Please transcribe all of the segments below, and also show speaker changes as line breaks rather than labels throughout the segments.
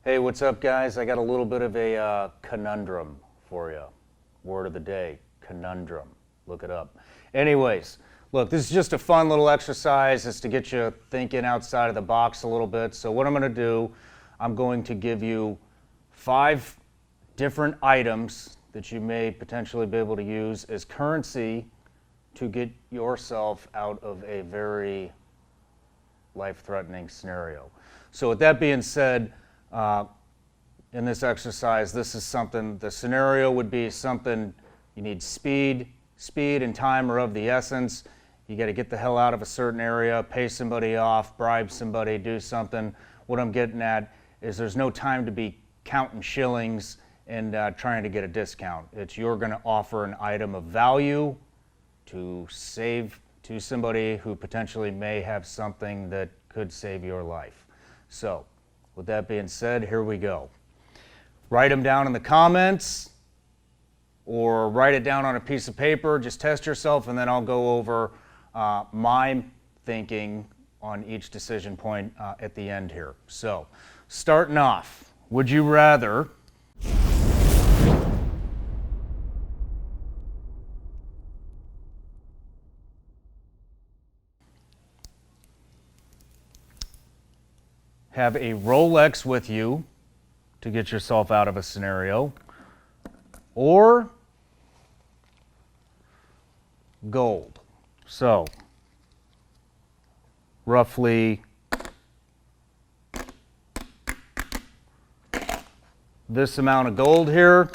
Hey, what's up, guys? I got a little bit of a conundrum for you. Word of the day, conundrum. Look it up. Anyways, look, this is just a fun little exercise. It's to get you thinking outside of the box a little bit. So what I'm going to do, I'm going to give you 5 different items that you may potentially be able to use as currency to get yourself out of a very life-threatening scenario. So with that being said, in this exercise, this is something, the scenario would be something, you need speed and time are of the essence. You got to get the hell out of a certain area, pay somebody off, bribe somebody, do something. What I'm getting at is there's no time to be counting shillings and trying to get a discount. It's you're going to offer an item of value to save to somebody who potentially may have something that could save your life. So, with that being said, here we go. Write them down in the comments or write it down on a piece of paper. Just test yourself, and then I'll go over my thinking on each decision point at the end here. So, starting off, would you rather have a Rolex with you to get yourself out of a scenario, or gold? So, roughly this amount of gold here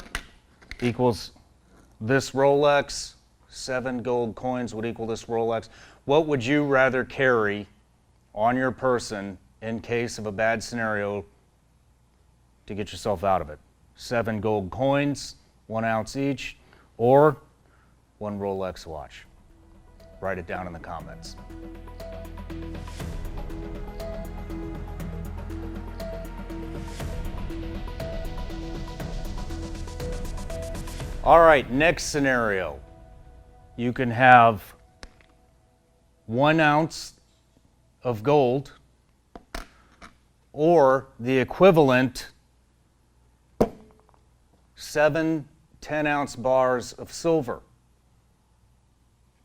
equals this Rolex. 7 gold coins would equal this Rolex. What would you rather carry on your person in case of a bad scenario to get yourself out of it? 7 gold coins, 1 ounce each, or 1 Rolex watch? Write it down in the comments. All right, next scenario. You can have 1 ounce of gold or the equivalent 7 10-ounce bars of silver.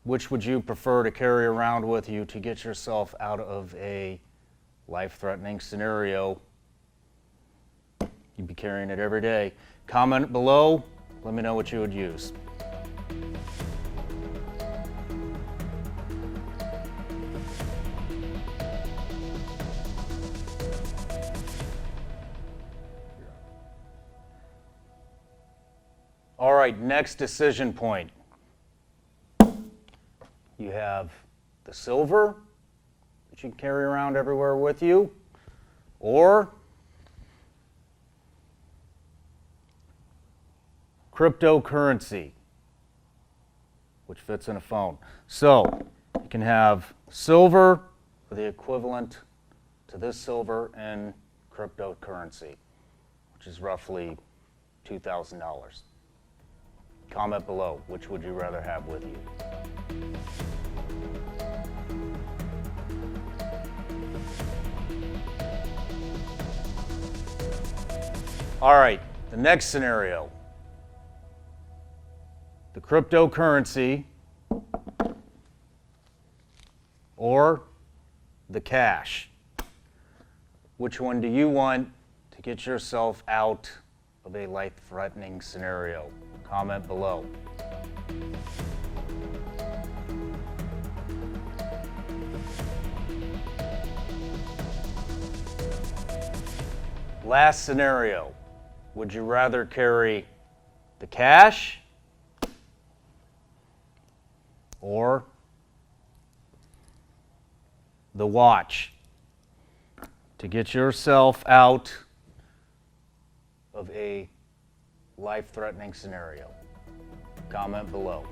Which would you prefer to carry around with you to get yourself out of a life-threatening scenario? You'd be carrying it every day. Comment below. Let me know what you would use. All right, next decision point. You have the silver that you can carry around everywhere with you, or cryptocurrency, which fits in a phone. So you can have silver or the equivalent to this silver in cryptocurrency, which is roughly $2,000. Comment below, which would you rather have with you? All right, the next scenario. The cryptocurrency or the cash. Which one do you want to get yourself out of a life-threatening scenario? Comment below. Last scenario. Would you rather carry the cash or the watch to get yourself out of a life-threatening scenario? Comment below.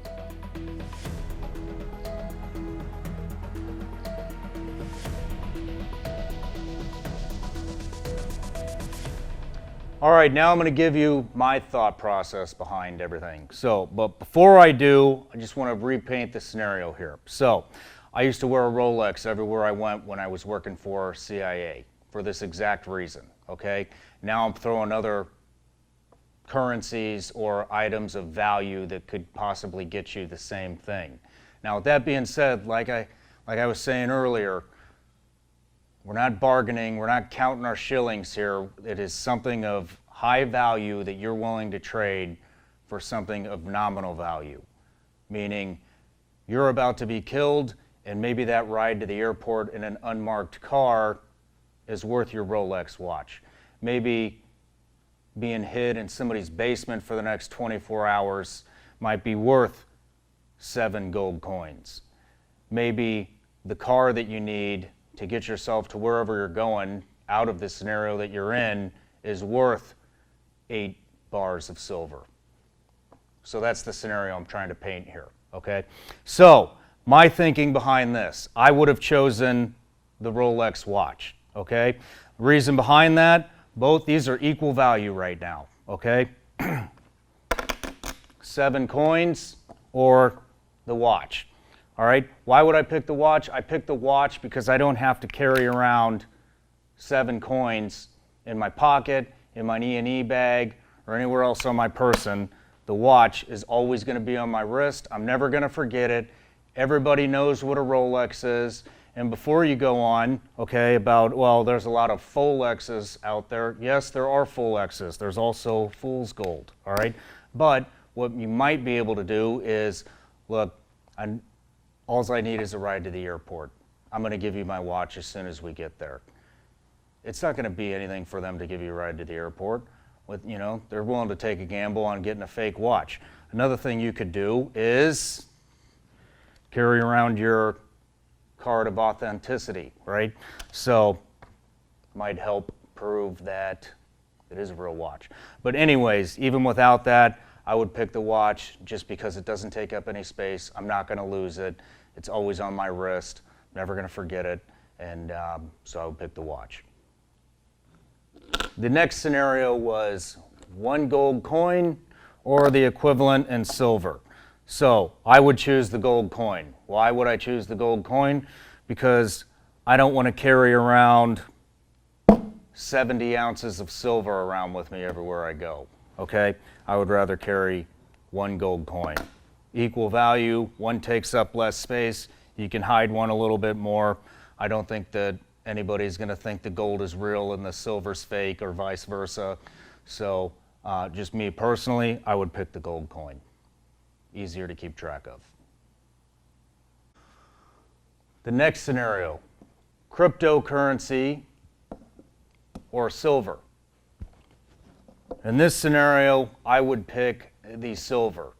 All right, now I'm going to give you my thought process behind everything. But before I do, I just want to repaint the scenario here. So, I used to wear a Rolex everywhere I went when I was working for CIA for this exact reason. okay? Now I'm throwing other currencies or items of value that could possibly get you the same thing. Now, with that being said, like I was saying earlier, we're not bargaining, we're not counting our shillings here. It is something of high value that you're willing to trade for something of nominal value, meaning you're about to be killed and maybe that ride to the airport in an unmarked car is worth your Rolex watch. Maybe being hid in somebody's basement for the next 24 hours might be worth 7 gold coins. Maybe the car that you need to get yourself to wherever you're going out of the scenario that you're in is worth 8 bars of silver. So that's the scenario I'm trying to paint here, okay? So my thinking behind this, I would have chosen the Rolex watch, okay? Reason behind that, both these are equal value right now, okay? 7 coins or the watch, all right? Why would I pick the watch? I picked the watch because I don't have to carry around 7 coins in my pocket, in my E&E bag, or anywhere else on my person. The watch is always going to be on my wrist. I'm never going to forget it. Everybody knows what a Rolex is. And before you go on, okay, about, well, there's a lot of Folexes out there. Yes, there are Folexes. There's also fool's gold, all right? But what you might be able to do is, look, all I need is a ride to the airport. I'm going to give you my watch as soon as we get there. It's not going to be anything for them to give you a ride to the airport. You know, they're willing to take a gamble on getting a fake watch. Another thing you could do is carry around your card of authenticity, right? So might help prove that it is a real watch. But anyways, even without that, I would pick the watch just because it doesn't take up any space. I'm not going to lose it. It's always on my wrist. I'm never going to forget it. And so I would pick the watch. The next scenario was 1 gold coin or the equivalent in silver. So I would choose the gold coin. Why would I choose the gold coin? Because I don't want to carry around 70 ounces of silver around with me everywhere I go, okay? I would rather carry 1 gold coin. Equal value, one takes up less space. You can hide one a little bit more. I don't think that anybody's going to think the gold is real and the silver's fake or vice versa. So just me personally, I would pick the gold coin. Easier to keep track of. The next scenario, cryptocurrency or silver. In this scenario, I would pick the silver.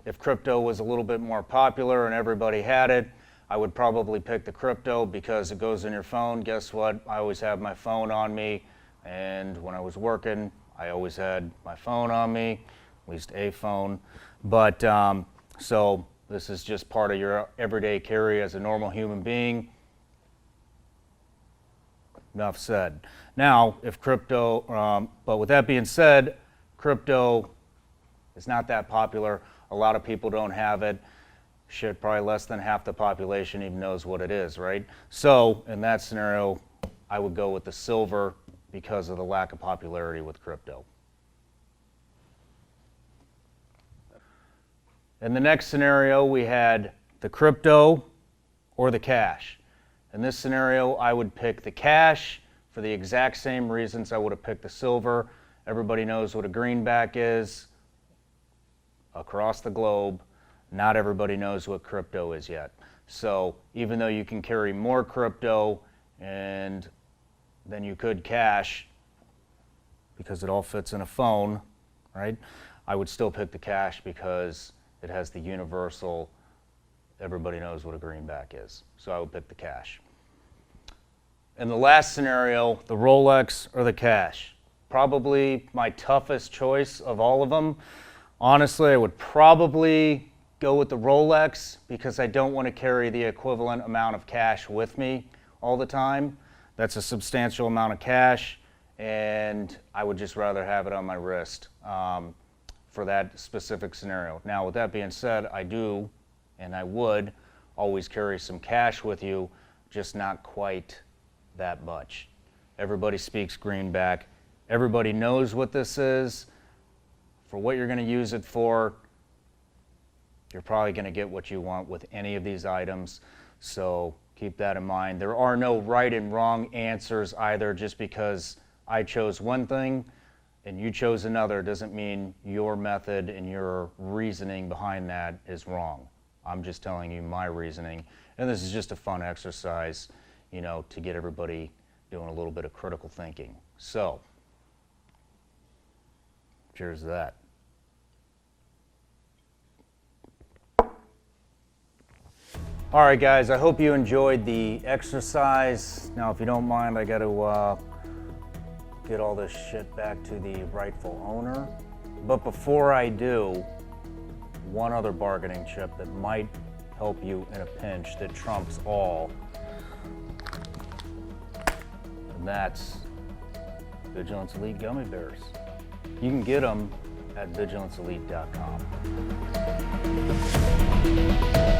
If crypto was a little bit more popular and everybody had it, I would probably pick the crypto because it goes in your phone. Guess what? I always have my phone on me, and when I was working, I always had my phone on me, at least a phone. But so this is just part of your everyday carry as a normal human being. Enough said. Now, if crypto, but with that being said, crypto is not that popular. A lot of people don't have it. Shit, probably less than half the population even knows what it is, right? So in that scenario, I would go with the silver because of the lack of popularity with crypto. In the next scenario, we had the crypto or the cash. In this scenario, I would pick the cash for the exact same reasons I would have picked the silver. Everybody knows what a greenback is across the globe. Not everybody knows what crypto is yet. So even though you can carry more crypto than you could cash, because it all fits in a phone, right? I would still pick the cash because it has the universal, everybody knows what a greenback is. So I would pick the cash. In the last scenario, the Rolex or the cash. Probably my toughest choice of all of them. Honestly, I would probably go with the Rolex because I don't want to carry the equivalent amount of cash with me all the time. That's a substantial amount of cash, and I would just rather have it on my wrist for that specific scenario. Now, with that being said, I do, and I would always carry some cash with you, just not quite that much. Everybody speaks greenback. Everybody knows what this is. For what you're going to use it for, you're probably going to get what you want with any of these items. So keep that in mind. There are no right and wrong answers either. Just because I chose one thing and you chose another doesn't mean your method and your reasoning behind that is wrong. I'm just telling you my reasoning. And this is just a fun exercise, you know, to get everybody doing a little bit of critical thinking. So, cheers to that. All right, guys, I hope you enjoyed the exercise. Now, if you don't mind, I got to get all this shit back to the rightful owner. But before I do, one other bargaining chip that might help you in a pinch that trumps all, and that's Vigilance Elite Gummy Bears. You can get them at vigilanceelite.com.